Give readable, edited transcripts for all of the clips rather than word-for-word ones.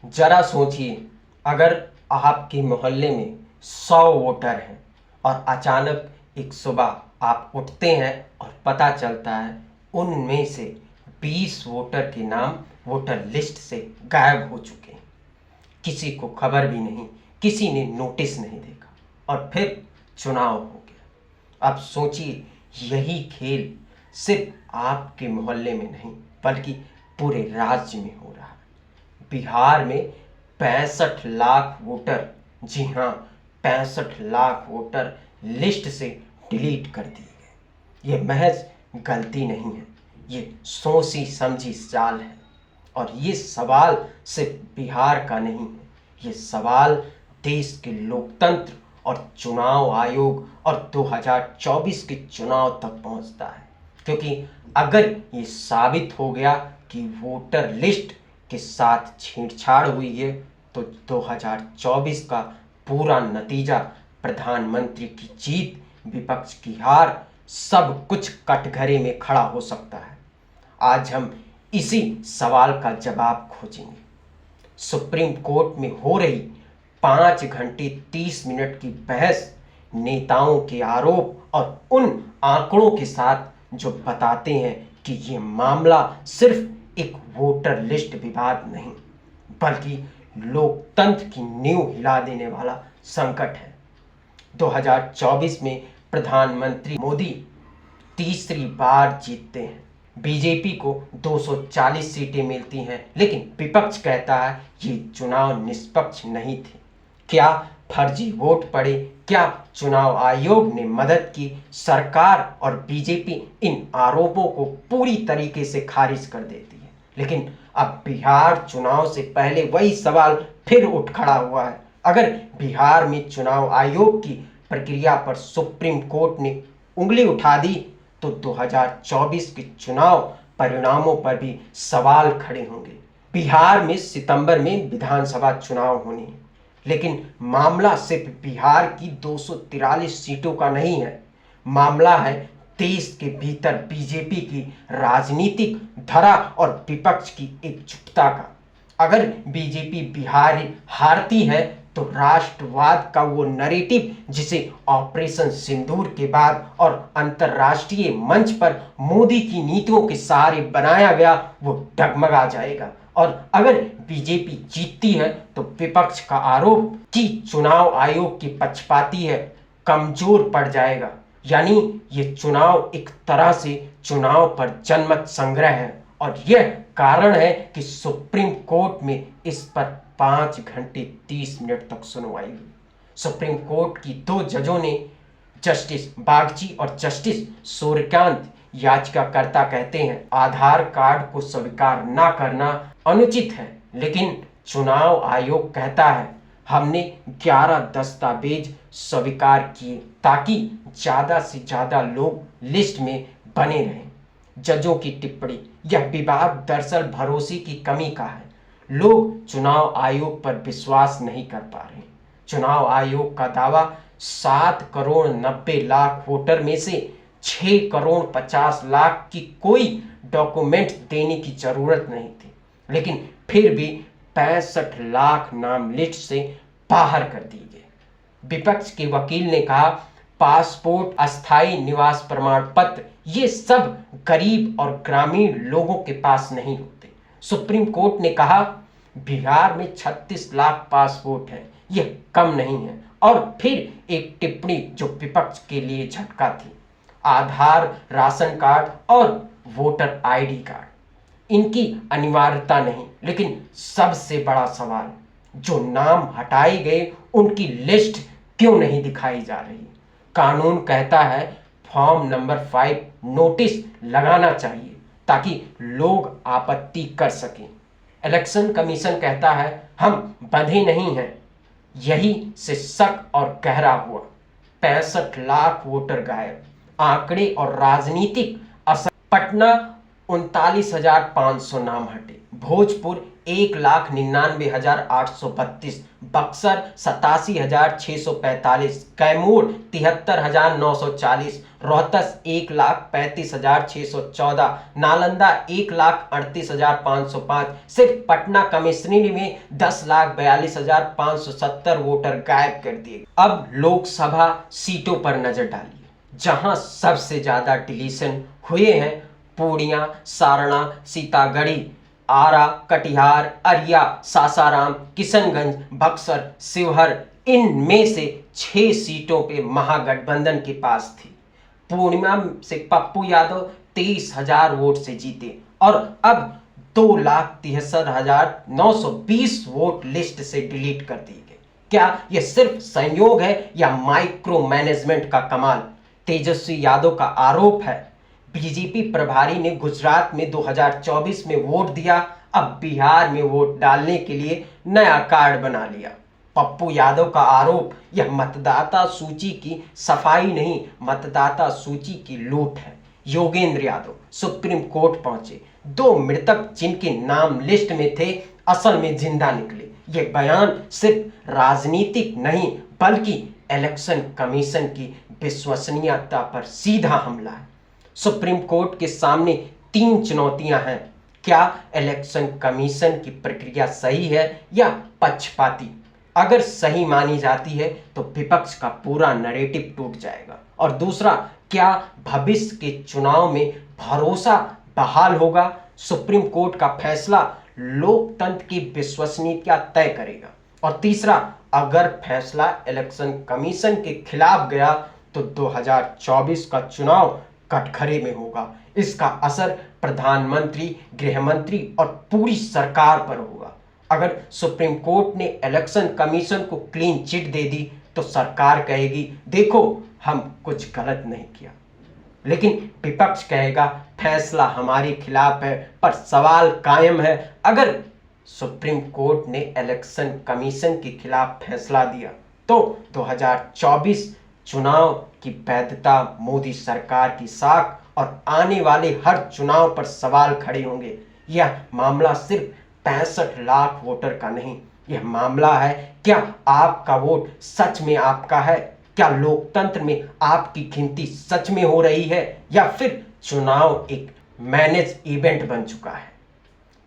जरा सोचिए, अगर आपके मोहल्ले में 100 वोटर हैं और अचानक एक सुबह आप उठते हैं और पता चलता है उनमें से 20 वोटर के नाम वोटर लिस्ट से गायब हो चुके हैं। किसी को खबर भी नहीं, किसी ने नोटिस नहीं देखा और फिर चुनाव हो गया। अब सोचिए, यही खेल सिर्फ आपके मोहल्ले में नहीं बल्कि पूरे राज्य में हो रहा है। बिहार में 65 लाख वोटर, जी हाँ, 65 लाख वोटर लिस्ट से डिलीट कर दिए गए। ये महज गलती नहीं है, ये सोची समझी चाल है। और ये सवाल सिर्फ बिहार का नहीं है, ये सवाल देश के लोकतंत्र और चुनाव आयोग और 2024 के चुनाव तक पहुंचता है। क्योंकि अगर ये साबित हो गया कि वोटर लिस्ट के साथ छेड़छाड़ हुई है तो 2024 का पूरा नतीजा प्रधानमंत्री की जीत, विपक्ष की हार, सब कुछ कटघरे में खड़ा हो सकता है। आज हम इसी सवाल का जवाब खोजेंगे। सुप्रीम कोर्ट में हो रही 5 घंटे 30 मिनट की बहस नेताओं के आरोप और उन आंकड़ों के साथ जो बताते हैं कि ये मामला सिर्फ एक वोटर लिस्ट विवाद नहीं बल्कि लोकतंत्र की नींव हिला देने वाला संकट है। 2024 में प्रधानमंत्री मोदी तीसरी बार जीतते हैं। बीजेपी को 240 सीटें मिलती हैं, लेकिन विपक्ष कहता है ये चुनाव निष्पक्ष नहीं थे। क्या फर्जी वोट पड़े? क्या चुनाव आयोग ने मदद की? सरकार और बीजेपी इन आरोपों को पूरी तरीके से खारिज कर देती है। लेकिन अब बिहार चुनाव से पहले वही सवाल फिर उठ खड़ा हुआ है। अगर बिहार में चुनाव आयोग की प्रक्रिया पर सुप्रीम कोर्ट ने उंगली उठा दी तो 2024 के चुनाव परिणामों पर भी सवाल खड़े होंगे। बिहार में सितंबर में विधानसभा चुनाव होने हैं, लेकिन मामला सिर्फ बिहार की 243 सीटों का नहीं है। मामला है देश के भीतर बीजेपी की राजनीतिक धरा और विपक्ष की एकजुटता का। अगर बीजेपी बिहार हारती है तो राष्ट्रवाद का वो नैरेटिव जिसे ऑपरेशन सिंदूर के बाद और अंतर्राष्ट्रीय मंच पर मोदी की नीतियों के सहारे बनाया गया वो डगमगा जाएगा। और अगर बीजेपी जीतती है तो विपक्ष का आरोप कि चुनाव आयोग की पक्षपाती है कमजोर पड़ जाएगा। यानी ये चुनाव एक तरह से चुनाव पर जनमत संग्रह है और यह कारण है कि सुप्रीम कोर्ट में इस पर 5 घंटे 30 मिनट तक सुनवाई हुई। सुप्रीम कोर्ट की 2 जजों ने, जस्टिस बागची और जस्टिस सूर्यकांत, याचिकाकर्ता कहते हैं आधार कार्ड को स्वीकार न करना अनुचित है, लेकिन चुनाव आयोग कहता है हमने 11 दस्तावेज स्वीकार किए ताकि ज्यादा से ज्यादा लोग लिस्ट में बने रहें। जजों की टिप्पणी, यह विवाद दरअसल भरोसे की कमी का है। लोग चुनाव आयोग पर विश्वास नहीं कर पा रहे। चुनाव आयोग का दावा 7 करोड़ 90 लाख वोटर में से 6 करोड़ 50 लाख की कोई डॉक्यूमेंट देने की जरूरत नहीं थी, लेकिन फिर भी 65 लाख नाम लिस्ट से बाहर कर दिए गए। विपक्ष के वकील ने कहा पासपोर्ट, अस्थायी निवास प्रमाण पत्र, ये सब गरीब और ग्रामीण लोगों के पास नहीं होते। सुप्रीम कोर्ट ने कहा बिहार में 36 लाख पासपोर्ट हैं, यह कम नहीं है। और फिर एक टिप्पणी जो विपक्ष के लिए झटका थी, आधार, राशन कार्ड और वोटर आईडी कार्ड, इनकी अनिवार्यता नहीं, लेकिन सबसे बड़ा सवाल जो नाम हटाए गए उनकी लिस्ट क्यों नहीं दिखाई जा रही। कानून कहता है फॉर्म नंबर 5 नोटिस लगाना चाहिए ताकि लोग आपत्ति कर सकें। इलेक्शन कमीशन कहता है हम बंधे नहीं हैं, यही से शक और गहरा हुआ। 65 लाख वोटर गायब, आंकड़े और राजनीतिक असर। पटना 39,500 नाम हटे, भोजपुर 1,99,832, बक्सर 87,645, कैमूर 73,940, रोहतस 1,35,614, नालंदा 1,38,505। सिर्फ पटना कमिश्नरी में 10,42,570 वोटर गायब कर दिए। अब लोकसभा सीटों पर नजर डालिए, जहां सबसे ज्यादा डिलीशन हुए हैं पूर्णिया, सारणा, सीतागढ़ी, आरा, कटिहार, अरिया, सासाराम, किशनगंज, बक्सर, शिवहर। इनमें से 6 सीटों पे महागठबंधन के पास थी। पूर्णिया से पप्पू यादव 23,000 वोट से जीते और अब 2,63,920 वोट लिस्ट से डिलीट कर दिए गए। क्या यह सिर्फ संयोग है या माइक्रो मैनेजमेंट का कमाल? तेजस्वी यादव का आरोप है बीजेपी प्रभारी ने गुजरात में 2024 में वोट दिया, अब बिहार में वोट डालने के लिए नया कार्ड बना लिया। पप्पू यादव का आरोप, यह मतदाता सूची की सफाई नहीं, मतदाता सूची की लूट है। योगेंद्र यादव सुप्रीम कोर्ट पहुंचे, 2 मृतक जिनके नाम लिस्ट में थे असल में जिंदा निकले। यह बयान सिर्फ राजनीतिक नहीं बल्कि इलेक्शन कमीशन की विश्वसनीयता पर सीधा हमला है। सुप्रीम कोर्ट के सामने 3 चुनौतियां हैं। क्या इलेक्शन कमीशन की प्रक्रिया सही है या पक्षपाती? अगर सही मानी जाती है तो विपक्ष का पूरा नैरेटिव टूट जाएगा। और दूसरा, क्या भविष्य के चुनाव में भरोसा बहाल होगा? सुप्रीम कोर्ट का फैसला लोकतंत्र की विश्वसनीयता तय करेगा। और तीसरा, अगर फैसला इलेक्शन कमीशन के खिलाफ गया तो 2024 का चुनाव कटघरे में होगा। इसका असर प्रधानमंत्री, गृहमंत्री और पूरी सरकार पर होगा। अगर सुप्रीम कोर्ट ने इलेक्शन कमीशन को क्लीन चिट दे दी तो सरकार कहेगी देखो हम कुछ गलत नहीं किया, लेकिन विपक्ष कहेगा फैसला हमारे खिलाफ है। पर सवाल कायम है, अगर सुप्रीम कोर्ट ने इलेक्शन कमीशन के खिलाफ फैसला दिया तो 2024 चुनाव की वैधता मोदी सरकार की साख और आने वाले हर चुनाव पर सवाल खड़े होंगे। यह मामला सिर्फ 65 लाख वोटर का नहीं, यह मामला है क्या आपका वोट सच में आपका है? क्या लोकतंत्र में आपकी गिनती सच में हो रही है या फिर चुनाव एक मैनेज इवेंट बन चुका है?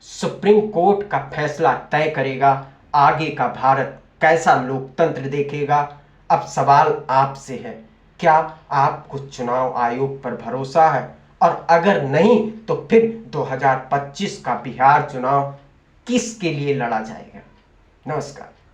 सुप्रीम कोर्ट का फैसला तय करेगा आगे का भारत कैसा लोकतंत्र देखेगा। अब सवाल आपसे है, क्या आपको चुनाव आयोग पर भरोसा है? और अगर नहीं तो फिर 2025 का बिहार चुनाव किसके लिए लड़ा जाएगा? नमस्कार।